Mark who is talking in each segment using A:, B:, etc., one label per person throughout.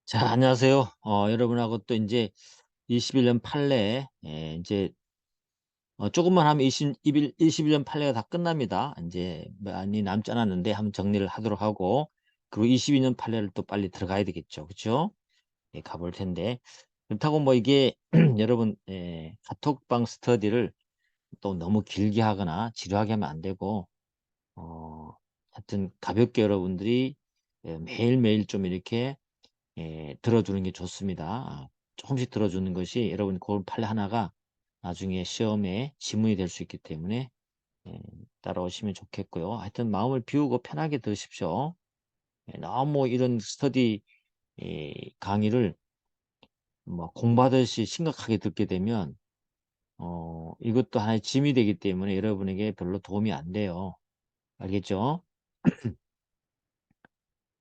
A: 자, 안녕하세요. 여러분하고 또 이제 21년 판례, 이제, 조금만 하면 21년 판례가 다 끝납니다. 이제 많이 남지 않았는데 한번 정리를 하도록 하고, 그리고 22년 판례를 또 빨리 들어가야 되겠죠. 그쵸? 예, 가볼 텐데. 그렇다고 뭐 이게, 여러분, 카톡방 스터디를 또 너무 길게 하거나 지루하게 하면 안 되고, 하여튼 가볍게 여러분들이 매일매일 좀 이렇게 들어주는 게 좋습니다. 조금씩 들어주는 것이 여러분 그 판례 하나가 나중에 시험에 지문이 될 수 있기 때문에 예, 따라오시면 좋겠고요. 하여튼 마음을 비우고 편하게 들으십시오. 너무 이런 스터디 강의를 뭐 공부하듯이 심각하게 듣게 되면 이것도 하나의 짐이 되기 때문에 여러분에게 별로 도움이 안 돼요. 알겠죠? 그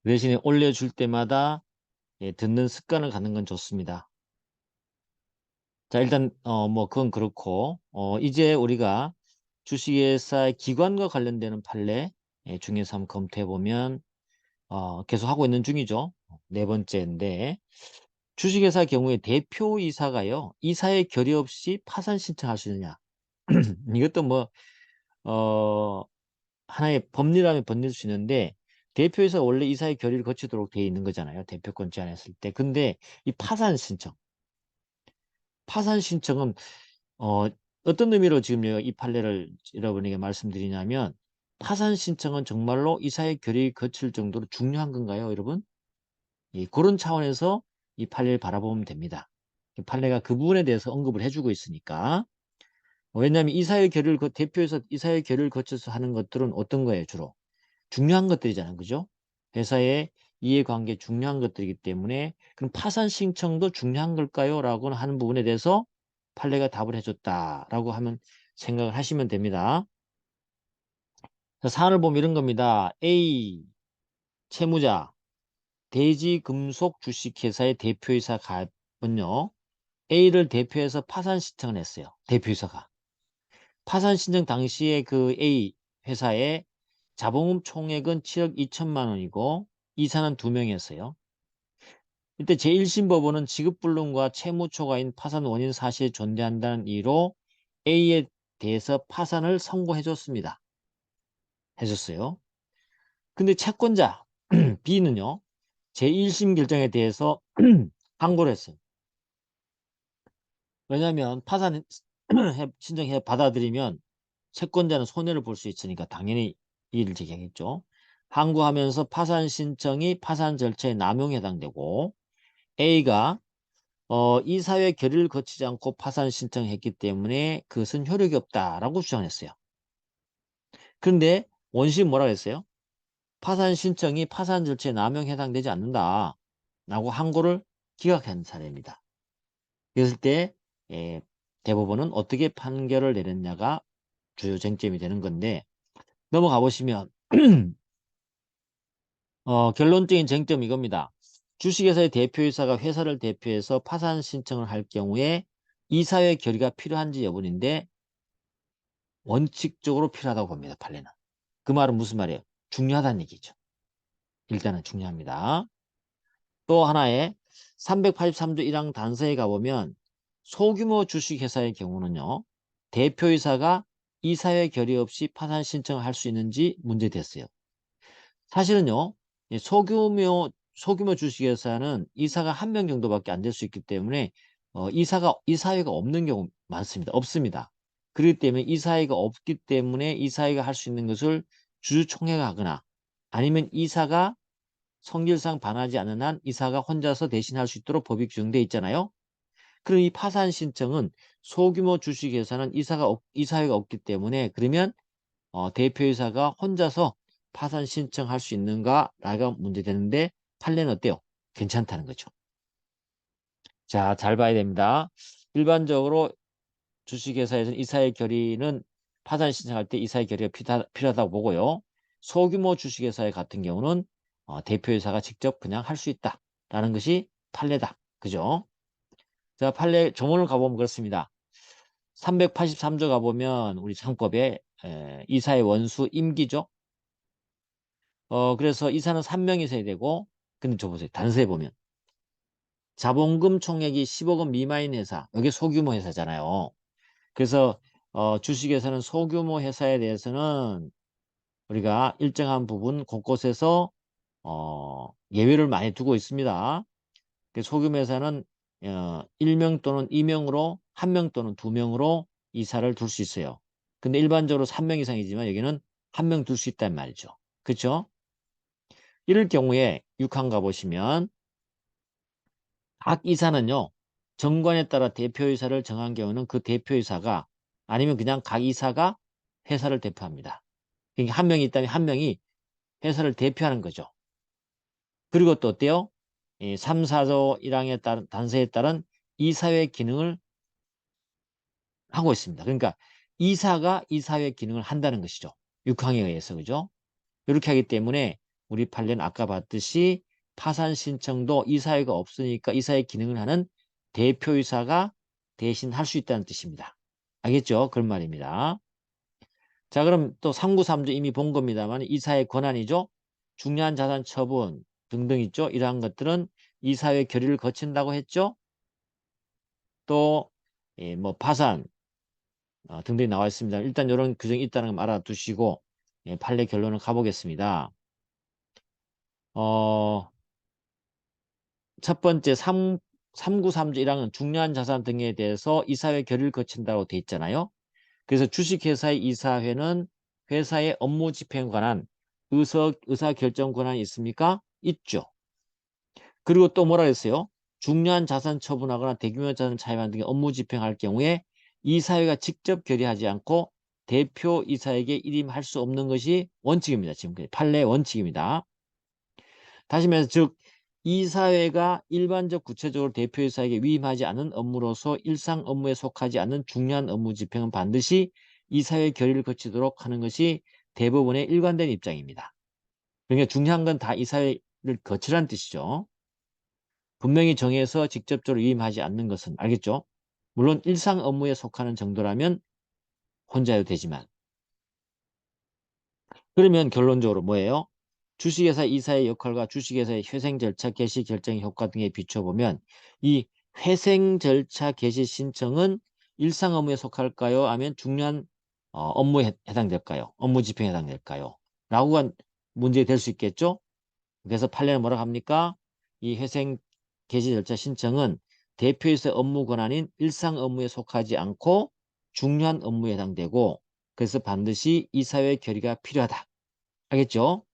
A: 대신에 올려줄 때마다 듣는 습관을 갖는 건 좋습니다. 자, 일단 뭐 그건 그렇고 이제 우리가 주식회사의 기관과 관련되는 판례 중에서 한번 검토해 보면 계속 하고 있는 중이죠. 네 번째인데 주식회사 경우에 대표이사가요, 이사의 결의 없이 파산 신청할 수 있느냐. 이것도 뭐 하나의 법리라면 법리일 수 있는데, 대표이사가 원래 이사의 결의를 거치도록 되어 있는 거잖아요, 대표권 제한했을 때. 근데 이 파산 신청은 어, 어떤 의미로 지금 이 판례를 여러분에게 말씀드리냐면, 파산 신청은 정말로 이사의 결의를 거칠 정도로 중요한 건가요, 여러분? 예, 그런 차원에서 이 판례를 바라보면 됩니다. 이 판례가 그 부분에 대해서 언급을 해주고 있으니까. 왜냐하면 이사의 결의를 대표에서 이사의 결의를 거쳐서 하는 것들은 어떤 거예요, 주로? 중요한 것들이잖아요, 그죠? 회사의 이해관계 중요한 것들이기 때문에 그럼 파산 신청도 중요한 걸까요? 라고 하는 부분에 대해서 판례가 답을 해줬다라고 하면 생각을 하시면 됩니다. 자, 사안을 보면 이런 겁니다. A, 채무자, 대지금속 주식회사의 대표이사 갑은요, A를 대표해서 파산 신청을 했어요. 대표이사가. 파산 신청 당시에 그 A 회사의 자본금 총액은 7억 2천만 원이고 이사는 2명이었어요. 이때 제1심 법원은 지급불능과 채무초과인 파산 원인 사실이 존재한다는 이유로 A에 대해서 파산을 선고해줬습니다. 해줬어요. 근데 채권자 B는요, 제1심 결정에 대해서 항고를 했어요. 왜냐하면 파산 신청해 받아들이면 채권자는 손해를 볼 수 있으니까 당연히 이의를 제기하겠죠. 항고하면서 파산 신청이 파산 절차에 남용에 해당되고, A가 이사회 결의를 거치지 않고 파산 신청했기 때문에 그것은 효력이 없다라고 주장했어요. 그런데 원심은 뭐라고 했어요? 파산 신청이 파산 절차에 남용에 해당되지 않는다라고 항고를 기각한 사례입니다. 그랬을 때 대법원은 어떻게 판결을 내렸냐가 주요 쟁점이 되는 건데, 넘어가 보시면 결론적인 쟁점이 이겁니다. 주식회사의 대표이사가 회사를 대표해서 파산 신청을 할 경우에 이사회 결의가 필요한지 여부인데, 원칙적으로 필요하다고 봅니다. 판례는. 그 말은 무슨 말이에요? 중요하다는 얘기죠. 일단은 중요합니다. 또 하나의 383조 1항 단서에 가보면 소규모 주식회사의 경우는요, 대표이사가 이사회 결의 없이 파산 신청을 할 수 있는지 문제됐어요. 사실은요, 이 소규모 주식회사는 이사가 한 명 정도밖에 안 될 수 있기 때문에 이사회가 없는 경우 많습니다. 없습니다. 그렇기 때문에 이사회가 없기 때문에 이사회가 할 수 있는 것을 주주총회가 하거나, 아니면 이사가 성질상 반하지 않는 한 이사가 혼자서 대신할 수 있도록 법이 규정되어 있잖아요. 그럼 이 파산 신청은 소규모 주식회사는 이사회가 없기 때문에, 그러면 대표이사가 혼자서 파산 신청할 수 있는가라가 문제되는데, 판례는 어때요? 괜찮다는 거죠. 자, 잘 봐야 됩니다. 일반적으로 주식회사에서는 이사의 결의는 파산 신청할 때 이사의 결의가 필요하다고 보고요. 소규모 주식회사 같은 경우는 대표이사가 직접 그냥 할 수 있다라는 것이 판례다. 그죠? 자, 판례 조문을 가보면 그렇습니다. 383조 가보면 우리 상법에 이사의 원수 임기죠. 그래서 이사는 3명이 있어야 되고, 근데 저 보세요. 단서에 보면 자본금 총액이 10억 원 미만인 회사, 이게 소규모 회사잖아요. 그래서 주식에서는 소규모 회사에 대해서는 우리가 일정한 부분 곳곳에서 예외를 많이 두고 있습니다. 그 소규모 회사는 1명 또는 2명으로 1명 또는 2명으로 이사를 둘 수 있어요. 근데 일반적으로 3명 이상이지만 여기는 1명 둘 수 있단 말이죠. 그렇죠? 이럴 경우에 6항 가보시면 각 이사는요. 정관에 따라 대표이사를 정한 경우는 그 대표이사가 아니면 그냥 각 이사가 회사를 대표합니다. 그러니까 한 명이 있다면 한 명이 회사를 대표하는 거죠. 그리고 또 어때요? 3, 4조 1항에 따른 단서에 따른 이사회 기능을 하고 있습니다. 그러니까 이사가 이사회 기능을 한다는 것이죠. 6항에 의해서 그죠? 이렇게 하기 때문에 우리 판례는 아까 봤듯이 파산 신청도 이사회가 없으니까 이사회 기능을 하는 대표이사가 대신 할 수 있다는 뜻입니다. 알겠죠? 그런 말입니다. 자, 그럼 또 393조 이미 본 겁니다만 이사의 권한이죠. 중요한 자산 처분 등등 있죠. 이러한 것들은 이사회 결의를 거친다고 했죠. 또 뭐 파산 등등이 나와 있습니다. 일단 이런 규정이 있다는 걸 알아두시고 판례 결론을 가보겠습니다. 첫 번째 393조 1항은 중요한 자산 등에 대해서 이사회 결의를 거친다고 돼 있잖아요. 그래서 주식회사의 이사회는 회사의 업무 집행에 관한 의사결정 권한이 있습니까? 있죠. 그리고 또 뭐라 그랬어요? 중요한 자산 처분하거나 대규모 자산 차입하는 등의 업무 집행할 경우에 이사회가 직접 결의하지 않고 대표 이사에게 일임할 수 없는 것이 원칙입니다. 지금까지 판례의 원칙입니다. 다시 말해서 즉 이사회가 일반적 구체적으로 대표이사에게 위임하지 않은 업무로서 일상 업무에 속하지 않는 중요한 업무 집행은 반드시 이사회 결의를 거치도록 하는 것이 대부분의 일관된 입장입니다. 그러니까 중요한 건 다 이사회를 거치라는 뜻이죠. 분명히 정해서 직접적으로 위임하지 않는 것은 알겠죠? 물론 일상 업무에 속하는 정도라면 혼자 해도 되지만 그러면 결론적으로 뭐예요? 주식회사 이사의 역할과 주식회사의 회생 절차 개시 결정 효과 등에 비춰보면 이 회생 절차 개시 신청은 일상 업무에 속할까요? 아니면 중요한 업무에 해당될까요? 업무 집행에 해당될까요? 라고가 문제 될 수 있겠죠? 그래서 판례는 뭐라고 합니까? 이 회생 개시 절차 신청은 대표이사 업무 권한인 일상 업무에 속하지 않고 중요한 업무에 해당되고 그래서 반드시 이사회 결의가 필요하다. 알겠죠?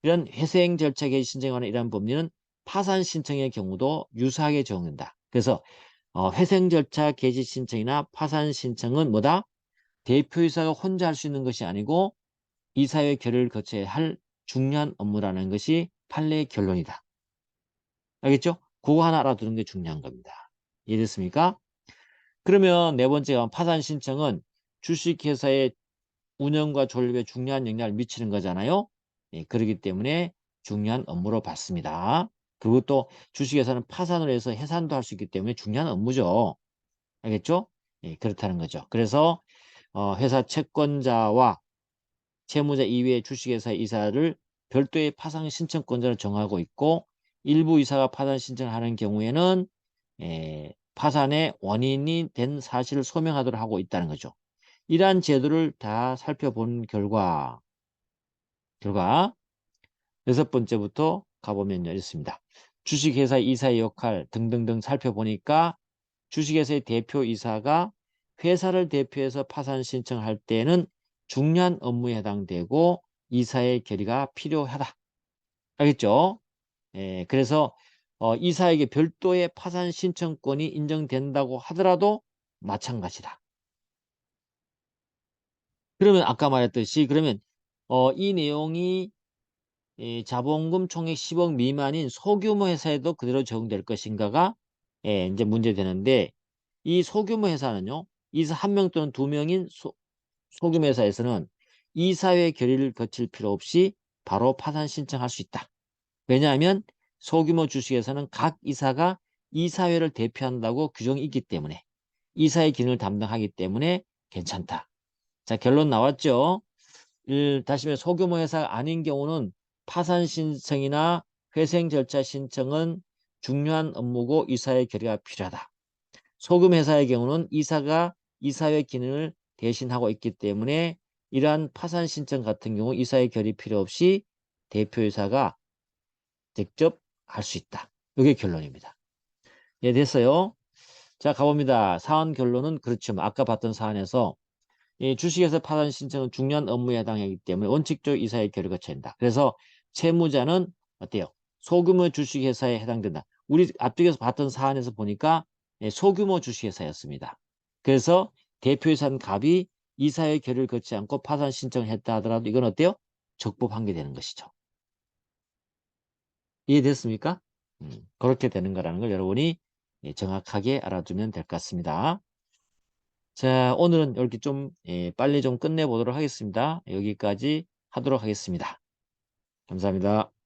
A: 이런 회생 절차 개시 신청에 관한 이러한 법리는 파산 신청의 경우도 유사하게 적용된다. 그래서 회생 절차 개시 신청이나 파산 신청은 뭐다? 대표이사가 혼자 할 수 있는 것이 아니고 이사회 결의를 거쳐야 할 중요한 업무라는 것이 판례의 결론이다. 알겠죠? 그거 하나 알아두는 게 중요한 겁니다. 이해됐습니까? 그러면 네 번째가 파산 신청은 주식회사의 운영과 존립에 중요한 영향을 미치는 거잖아요. 그렇기 때문에 중요한 업무로 봤습니다. 그것도 주식회사는 파산을 해서 해산도 할 수 있기 때문에 중요한 업무죠. 알겠죠? 그렇다는 거죠. 그래서 회사 채권자와 채무자 이외의 주식회사의 이사를 별도의 파산 신청권자를 정하고 있고 일부 이사가 파산 신청을 하는 경우에는 파산의 원인이 된 사실을 소명하도록 하고 있다는 거죠. 이러한 제도를 다 살펴본 결과 여섯 번째부터 가보면요 있습니다. 주식회사 이사의 역할 등등등 살펴보니까 주식회사의 대표이사가 회사를 대표해서 파산 신청할 때는 중요한 업무에 해당되고 이사의 결의가 필요하다. 알겠죠? 그래서 이사에게 별도의 파산 신청권이 인정된다고 하더라도 마찬가지다. 그러면 아까 말했듯이 그러면 이 내용이 자본금 총액 10억 미만인 소규모 회사에도 그대로 적용될 것인가가 이제 문제되는데 이 소규모 회사는요. 이사 한 명 또는 두 명인 소규모 회사에서는 이사회 결의를 거칠 필요 없이 바로 파산 신청할 수 있다. 왜냐하면 소규모 주식에서는 각 이사가 이사회를 대표한다고 규정이 있기 때문에 이사의 기능을 담당하기 때문에 괜찮다. 자, 결론 나왔죠? 다시 말해 소규모 회사가 아닌 경우는 파산 신청이나 회생 절차 신청은 중요한 업무고 이사의 결의가 필요하다. 소금회사의 경우는 이사가 이사회 기능을 대신하고 있기 때문에 이러한 파산 신청 같은 경우 이사의 결의 필요 없이 대표이사가 직접 할 수 있다. 이게 결론입니다. 예, 됐어요. 자, 가봅니다. 사안 결론은 그렇죠. 아까 봤던 사안에서 이 주식회사 파산 신청은 중요한 업무에 해당하기 때문에 원칙적 이사의 결의가 된다. 그래서 채무자는 어때요? 소규모 주식회사에 해당된다. 우리 앞쪽에서 봤던 사안에서 보니까 소규모 주식회사였습니다. 그래서 대표이사 갑이 이사의 결의를 거치 않고 파산 신청을 했다 하더라도 이건 어때요? 적법 판결되는 것이죠. 이해됐습니까? 그렇게 되는 거라는 걸 여러분이 정확하게 알아두면 될 것 같습니다. 자, 오늘은 이렇게 좀 빨리 좀 끝내보도록 하겠습니다. 여기까지 하도록 하겠습니다. 감사합니다.